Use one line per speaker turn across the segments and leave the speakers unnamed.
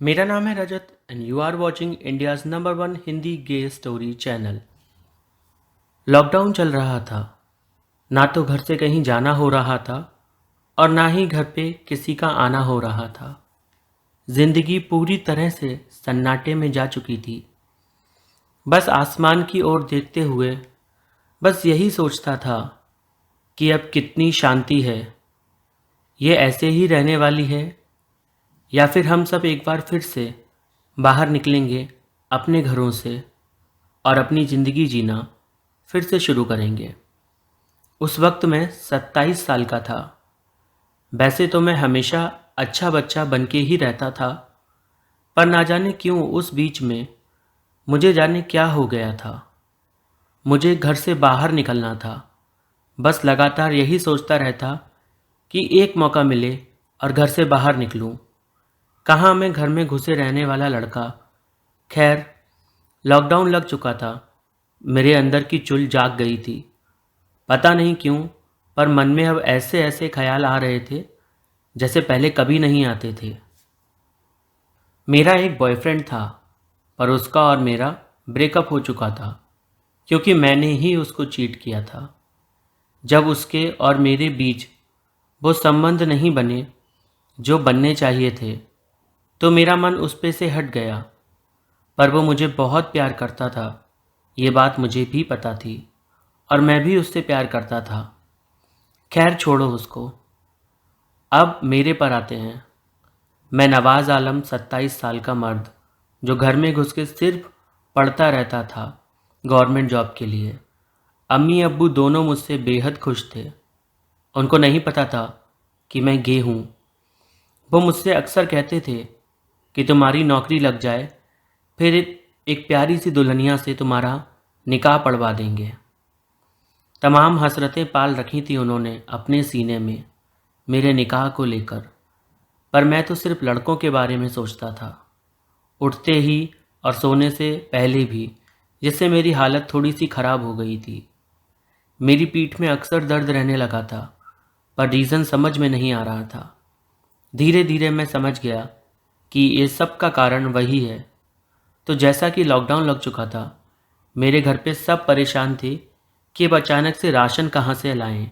मेरा नाम है Rajat and you are watching India's number one Hindi gay story channel. Lockdown चल रहा था। ना तो घर से कहीं जाना हो रहा था और ना ही घर पे किसी का आना हो रहा था। जिंदगी पूरी तरह से सन्नाटे में जा चुकी थी। बस आसमान की ओर देखते हुए बस यही सोचता था कि अब कितनी शांति है। ये ऐसे ही रहने वाली है या फिर हम सब एक बार फिर से बाहर निकलेंगे अपने घरों से और अपनी ज़िंदगी जीना फिर से शुरू करेंगे। उस वक्त मैं 27 साल का था। वैसे तो मैं हमेशा अच्छा बच्चा बन के ही रहता था, पर ना जाने क्यों उस बीच में मुझे जाने क्या हो गया था। मुझे घर से बाहर निकलना था। बस लगातार यही सोचता रहता कि एक मौका मिले और घर से बाहर निकलूं। कहाँ मैं घर में घुसे रहने वाला लड़का। खैर, लॉकडाउन लग चुका था। मेरे अंदर की चुल जाग गई थी। पता नहीं क्यों, पर मन में अब ऐसे ऐसे ख्याल आ रहे थे जैसे पहले कभी नहीं आते थे। मेरा एक बॉयफ्रेंड था, पर उसका और मेरा ब्रेकअप हो चुका था क्योंकि मैंने ही उसको चीट किया था। जब उसके और मेरे बीच वो संबंध नहीं बने जो बनने चाहिए थे, तो मेरा मन उस पे से हट गया। पर वो मुझे बहुत प्यार करता था, ये बात मुझे भी पता थी और मैं भी उससे प्यार करता था। खैर छोड़ो उसको। अब मेरे पर आते हैं। मैं नवाज आलम 27 साल का मर्द जो घर में घुस के सिर्फ पढ़ता रहता था गवर्नमेंट जॉब के लिए। अम्मी अब्बू दोनों मुझसे बेहद खुश थे। उनको नहीं पता था कि मैं गे हूँ। वो मुझसे अक्सर कहते थे कि तुम्हारी नौकरी लग जाए, फिर एक प्यारी सी दुल्हनिया से तुम्हारा निकाह पढ़वा देंगे। तमाम हसरतें पाल रखी थी उन्होंने अपने सीने में मेरे निकाह को लेकर। पर मैं तो सिर्फ लड़कों के बारे में सोचता था, उठते ही और सोने से पहले भी, जिससे मेरी हालत थोड़ी सी खराब हो गई थी। मेरी पीठ में अक्सर दर्द रहने लगा था, पर रीज़न समझ में नहीं आ रहा था। धीरे धीरे मैं समझ गया कि ये सब का कारण वही है। तो जैसा कि लॉकडाउन लग चुका था, मेरे घर पे सब परेशान थे कि अब अचानक से राशन कहाँ से लाएं,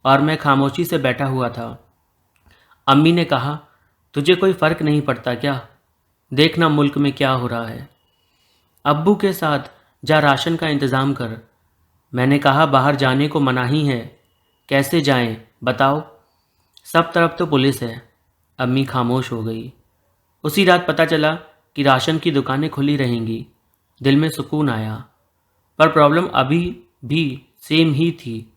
और मैं खामोशी से बैठा हुआ था। अम्मी ने कहा, तुझे कोई फ़र्क नहीं पड़ता क्या? देखना मुल्क में क्या हो रहा है। अब्बू के साथ जा राशन का इंतज़ाम कर। मैंने कहा, बाहर जाने को मनाही है, कैसे जाएं बताओ? सब तरफ तो पुलिस है। अम्मी खामोश हो गई। उसी रात पता चला कि राशन की दुकानें खुली रहेंगी। दिल में सुकून आया, पर प्रॉब्लम अभी भी सेम ही थी।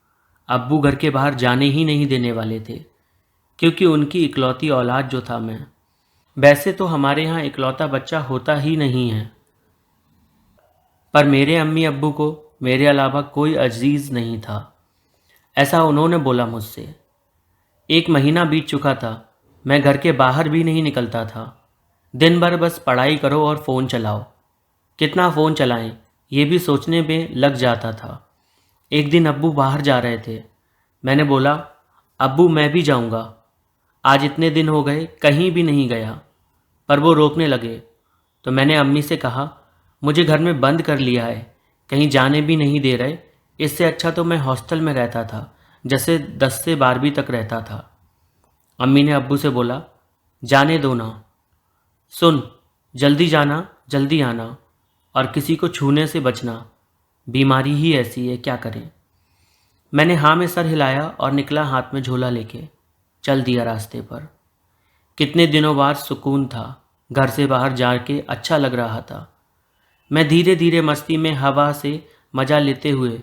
अब्बू घर के बाहर जाने ही नहीं देने वाले थे, क्योंकि उनकी इकलौती औलाद जो था मैं। वैसे तो हमारे यहाँ इकलौता बच्चा होता ही नहीं है, पर मेरे अम्मी अब्बू को मेरे अलावा कोई अजीज़ नहीं था, ऐसा उन्होंने बोला मुझसे। एक महीना बीत चुका था। मैं घर के बाहर भी नहीं निकलता था। दिन भर बस पढ़ाई करो और फ़ोन चलाओ। कितना फ़ोन चलाएं, ये भी सोचने में लग जाता था। एक दिन अब्बू बाहर जा रहे थे। मैंने बोला, अब्बू मैं भी जाऊंगा, आज इतने दिन हो गए कहीं भी नहीं गया। पर वो रोकने लगे। तो मैंने अम्मी से कहा, मुझे घर में बंद कर लिया है, कहीं जाने भी नहीं दे रहे। इससे अच्छा तो मैं हॉस्टल में रहता था, जैसे 10 से 12वीं तक रहता था। अम्मी ने अब्बू से बोला, जाने दो ना। सुन, जल्दी जाना जल्दी आना, और किसी को छूने से बचना। बीमारी ही ऐसी है, क्या करें। मैंने हाँ में सर हिलाया और निकला हाथ में झोला लेके। चल दिया रास्ते पर। कितने दिनों बाद सुकून था। घर से बाहर जाके अच्छा लग रहा था। मैं धीरे धीरे मस्ती में हवा से मजा लेते हुए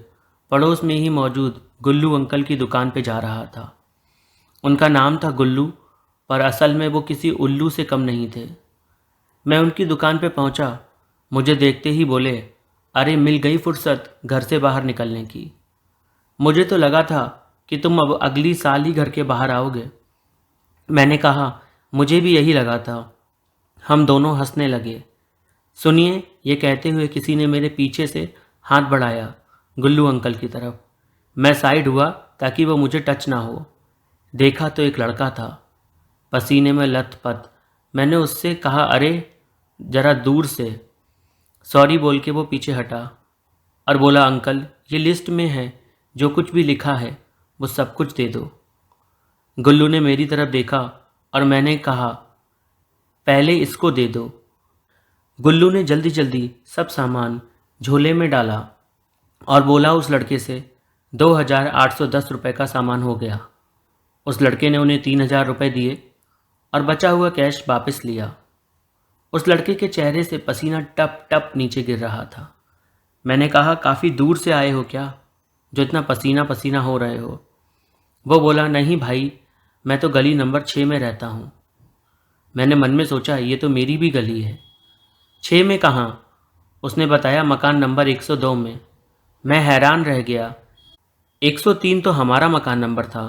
पड़ोस में ही मौजूद गुल्लू अंकल की दुकान पे जा रहा था। उनका नाम था गुल्लू, पर असल में वो किसी उल्लू से कम नहीं थे। मैं उनकी दुकान पे पहुंचा। मुझे देखते ही बोले, अरे मिल गई फुर्सत घर से बाहर निकलने की। मुझे तो लगा था कि तुम अब अगली साल ही घर के बाहर आओगे। मैंने कहा, मुझे भी यही लगा था। हम दोनों हंसने लगे। सुनिए, ये कहते हुए किसी ने मेरे पीछे से हाथ बढ़ाया गुल्लू अंकल की तरफ। मैं साइड हुआ ताकि वो मुझे टच ना हो। देखा तो एक लड़का था, पसीने में लथपथ। मैंने उससे कहा, अरे ज़रा दूर से। सॉरी बोल के वो पीछे हटा और बोला, अंकल ये लिस्ट में है, जो कुछ भी लिखा है वो सब कुछ दे दो। गुल्लू ने मेरी तरफ देखा और मैंने कहा, पहले इसको दे दो। गुल्लू ने जल्दी जल्दी सब सामान झोले में डाला और बोला उस लड़के से, 2,810 रुपये का सामान हो गया। उस लड़के ने उन्हें 3,000 रुपये दिए और बचा हुआ कैश वापस लिया। उस लड़के के चेहरे से पसीना टप टप नीचे गिर रहा था। मैंने कहा, काफ़ी दूर से आए हो क्या, जो इतना पसीना पसीना हो रहे हो? वो बोला, नहीं भाई, मैं तो गली नंबर 6 में रहता हूँ। मैंने मन में सोचा, ये तो मेरी भी गली है। 6 में कहाँ? उसने बताया, मकान नंबर 102 में। मैं हैरान रह गया। 103 तो हमारा मकान नंबर था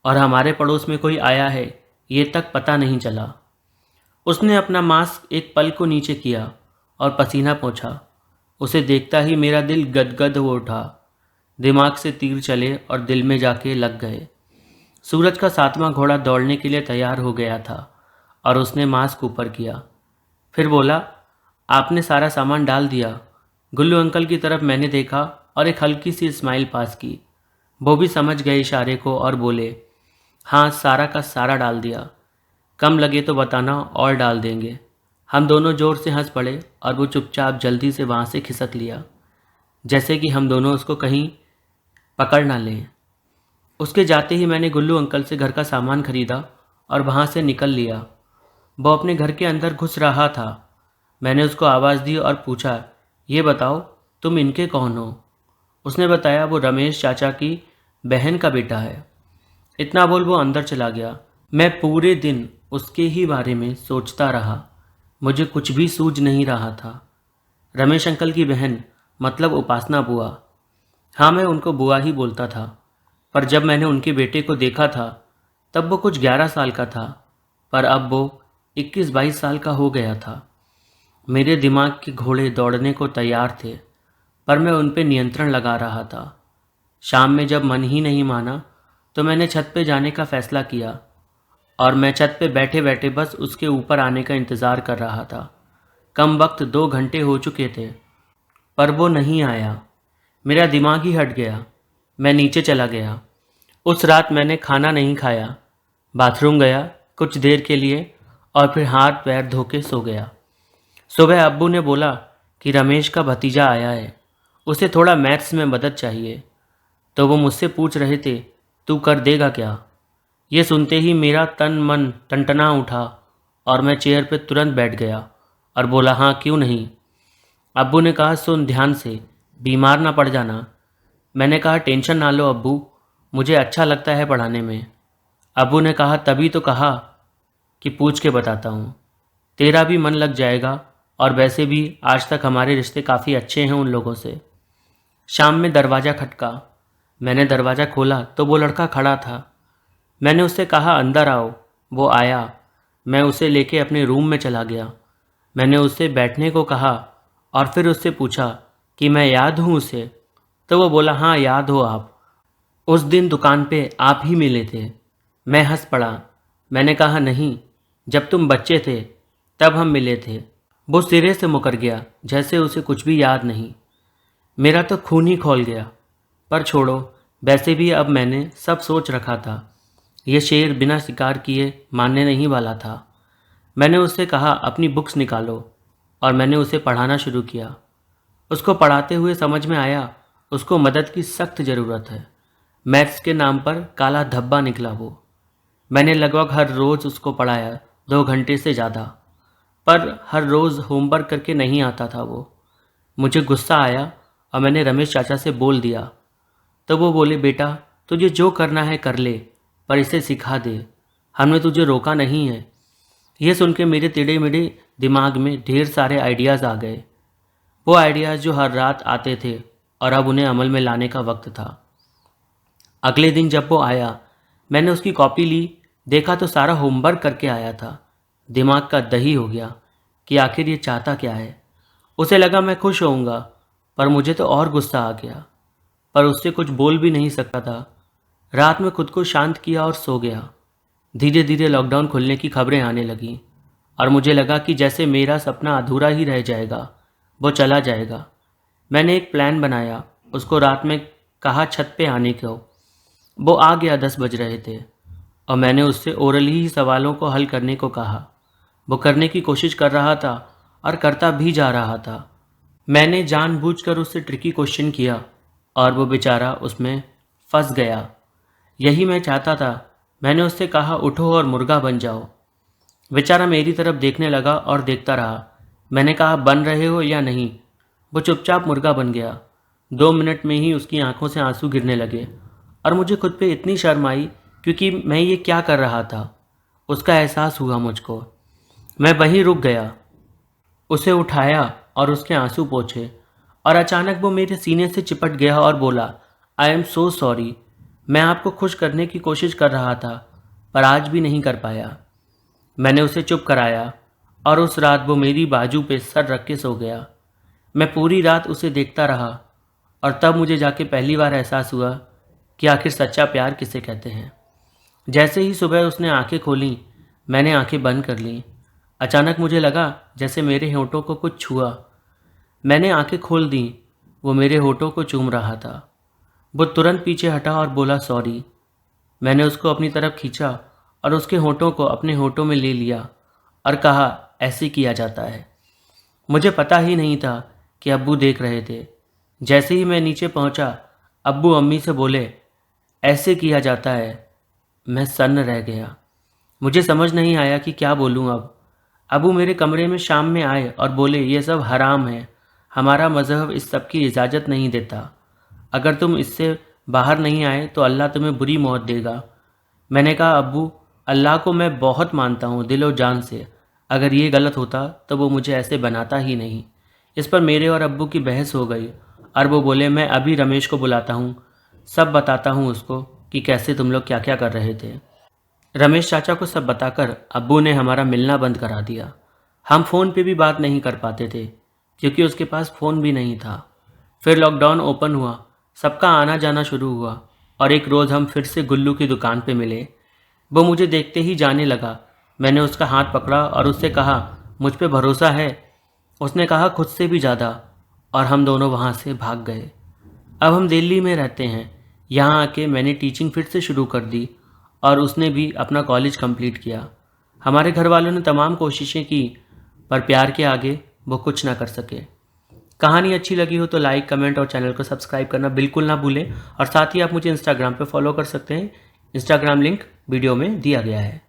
और हमारे पड़ोस में कोई आया है ये तक पता नहीं चला। उसने अपना मास्क एक पल को नीचे किया और पसीना पोंछा। उसे देखता ही मेरा दिल गदगद हो उठा। दिमाग से तीर चले और दिल में जाके लग गए। सूरज का 7वां घोड़ा दौड़ने के लिए तैयार हो गया था और उसने मास्क ऊपर किया। फिर बोला, आपने सारा सामान डाल दिया? गुल्लू अंकल की तरफ मैंने देखा और एक हल्की सी स्माइल पास की। वो भी समझ गए इशारे को और बोले, हाँ सारा का सारा डाल दिया, कम लगे तो बताना और डाल देंगे। हम दोनों ज़ोर से हंस पड़े और वो चुपचाप जल्दी से वहाँ से खिसक लिया, जैसे कि हम दोनों उसको कहीं पकड़ ना लें। उसके जाते ही मैंने गुल्लू अंकल से घर का सामान खरीदा और वहाँ से निकल लिया। वो अपने घर के अंदर घुस रहा था। मैंने उसको आवाज़ दी और पूछा, ये बताओ तुम इनके कौन हो? उसने बताया, वो रमेश चाचा की बहन का बेटा है। इतना बोल वो अंदर चला गया। मैं पूरे दिन उसके ही बारे में सोचता रहा। मुझे कुछ भी सूझ नहीं रहा था। रमेश अंकल की बहन मतलब उपासना बुआ। हाँ, मैं उनको बुआ ही बोलता था। पर जब मैंने उनके बेटे को देखा था तब वो कुछ 11 साल का था, पर अब वो 21-22 साल का हो गया था। मेरे दिमाग के घोड़े दौड़ने को तैयार थे, पर मैं उन पे नियंत्रण लगा रहा था। शाम में जब मन ही नहीं माना तो मैंने छत पे जाने का फ़ैसला किया और मैं छत पे बैठे बैठे बस उसके ऊपर आने का इंतज़ार कर रहा था। कम वक्त 2 घंटे हो चुके थे, पर वो नहीं आया। मेरा दिमाग ही हट गया। मैं नीचे चला गया। उस रात मैंने खाना नहीं खाया, बाथरूम गया कुछ देर के लिए और फिर हाथ पैर धो के सो गया। सुबह अब्बू ने बोला कि रमेश का भतीजा आया है, उसे थोड़ा मैथ्स में मदद चाहिए। तो वो मुझसे पूछ रहे थे, तू कर देगा क्या? ये सुनते ही मेरा तन मन टनटना उठा और मैं चेयर पर तुरंत बैठ गया और बोला, हाँ क्यों नहीं। अब्बू ने कहा, सुन ध्यान से, बीमार ना पड़ जाना। मैंने कहा, टेंशन ना लो अब्बू, मुझे अच्छा लगता है पढ़ाने में। अब्बू ने कहा, तभी तो कहा कि पूछ के बताता हूँ, तेरा भी मन लग जाएगा और वैसे भी आज तक हमारे रिश्ते काफ़ी अच्छे हैं उन लोगों से। शाम में दरवाज़ा खटका। मैंने दरवाज़ा खोला तो वो लड़का खड़ा था। मैंने उससे कहा, अंदर आओ। वो आया। मैं उसे लेके अपने रूम में चला गया। मैंने उससे बैठने को कहा और फिर उससे पूछा कि मैं याद हूँ उसे? तो वो बोला, हाँ याद हो आप, उस दिन दुकान पे आप ही मिले थे। मैं हंस पड़ा। मैंने कहा, नहीं, जब तुम बच्चे थे तब हम मिले थे। वो सिरे से मुकर गया, जैसे उसे कुछ भी याद नहीं। मेरा तो खून ही खौल गया। पर छोड़ो, वैसे भी अब मैंने सब सोच रखा था। ये शेर बिना शिकार किए मानने नहीं वाला था। मैंने उससे कहा, अपनी बुक्स निकालो, और मैंने उसे पढ़ाना शुरू किया। उसको पढ़ाते हुए समझ में आया उसको मदद की सख्त ज़रूरत है। मैथ्स के नाम पर काला धब्बा निकला वो। मैंने लगभग हर रोज़ उसको पढ़ाया, 2 घंटे से ज़्यादा, पर हर रोज़ होमवर्क करके नहीं आता था वो। मुझे गुस्सा आया और मैंने रमेश चाचा से बोल दिया। तो वो बोले, बेटा तुझे जो करना है कर ले, पर इसे सिखा दे, हमने तुझे रोका नहीं है। यह सुन के मेरे टेढ़े मेढ़े दिमाग में ढेर सारे आइडियाज़ आ गए। वो आइडियाज़ जो हर रात आते थे और अब उन्हें अमल में लाने का वक्त था। अगले दिन जब वो आया, मैंने उसकी कॉपी ली, देखा तो सारा होमवर्क करके आया था। दिमाग का दही हो गया कि आखिर ये चाहता क्या है। उसे लगा मैं खुश होऊंगा, पर मुझे तो और गुस्सा आ गया, पर उससे कुछ बोल भी नहीं सकता था। रात में खुद को शांत किया और सो गया। धीरे धीरे लॉकडाउन खुलने की खबरें आने लगीं और मुझे लगा कि जैसे मेरा सपना अधूरा ही रह जाएगा, वो चला जाएगा। मैंने एक प्लान बनाया, उसको रात में कहा छत पे आने को। वो आ गया। 10 बज रहे थे और मैंने उससे ओरली ही सवालों को हल करने को कहा। वो करने की कोशिश कर रहा था और करता भी जा रहा था। मैंने जानबूझकर उससे ट्रिकी क्वेश्चन किया और वो बेचारा उसमें फंस गया। यही मैं चाहता था। मैंने उससे कहा उठो और मुर्गा बन जाओ। बेचारा मेरी तरफ देखने लगा और देखता रहा। मैंने कहा बन रहे हो या नहीं। वो चुपचाप मुर्गा बन गया। 2 मिनट में ही उसकी आंखों से आंसू गिरने लगे और मुझे खुद पे इतनी शर्म आई क्योंकि मैं ये क्या कर रहा था। उसका एहसास हुआ मुझको। मैं वहीं रुक गया, उसे उठाया और उसके आंसू पोंछे और अचानक वो मेरे सीने से चिपट गया और बोला, आई एम सो सॉरी। मैं आपको खुश करने की कोशिश कर रहा था पर आज भी नहीं कर पाया। मैंने उसे चुप कराया और उस रात वो मेरी बाजू पे सर रख के सो गया। मैं पूरी रात उसे देखता रहा और तब मुझे जाके पहली बार एहसास हुआ कि आखिर सच्चा प्यार किसे कहते हैं। जैसे ही सुबह उसने आंखें खोलीं, मैंने आंखें बंद कर लीं। अचानक मुझे लगा जैसे मेरे होंठों को कुछ छुआ। मैंने आंखें खोल दीं। वो मेरे होठों को चूम रहा था। वो तुरंत पीछे हटा और बोला सॉरी। मैंने उसको अपनी तरफ खींचा और उसके होठों को अपने होठों में ले लिया और कहा ऐसे किया जाता है। मुझे पता ही नहीं था कि अब्बू देख रहे थे। जैसे ही मैं नीचे पहुंचा, अब्बू अम्मी से बोले ऐसे किया जाता है। मैं सन्न रह गया। मुझे समझ नहीं आया कि क्या बोलूं अब। अबू मेरे कमरे में शाम में आए और बोले ये सब हराम है, हमारा मज़हब इस सब की इजाज़त नहीं देता। अगर तुम इससे बाहर नहीं आए तो अल्लाह तुम्हें बुरी मौत देगा। मैंने कहा अब्बू, अल्लाह को मैं बहुत मानता हूँ दिलो जान से। अगर ये गलत होता तो वो मुझे ऐसे बनाता ही नहीं। इस पर मेरे और अब्बू की बहस हो गई और वो बोले मैं अभी रमेश को बुलाता हूँ, सब बताता हूँ उसको कि कैसे तुम लोग क्या क्या कर रहे थे। रमेश चाचा को सब बताकर अब्बू ने हमारा मिलना बंद करा दिया। हम फ़ोन पे भी बात नहीं कर पाते थे क्योंकि उसके पास फ़ोन भी नहीं था। फिर लॉकडाउन ओपन हुआ, सबका आना जाना शुरू हुआ और एक रोज़ हम फिर से गुल्लू की दुकान पे मिले। वो मुझे देखते ही जाने लगा। मैंने उसका हाथ पकड़ा और उससे कहा मुझ पे भरोसा है। उसने कहा खुद से भी ज़्यादा और हम दोनों वहाँ से भाग गए। अब हम दिल्ली में रहते हैं। यहाँ आके मैंने टीचिंग फिर से शुरू कर दी और उसने भी अपना कॉलेज कंप्लीट किया। हमारे घर वालों ने तमाम कोशिशें की पर प्यार के आगे वो कुछ ना कर सके। कहानी अच्छी लगी हो तो लाइक, कमेंट और चैनल को सब्सक्राइब करना बिल्कुल ना भूलें और साथ ही आप मुझे इंस्टाग्राम पे फॉलो कर सकते हैं। इंस्टाग्राम लिंक वीडियो में दिया गया है।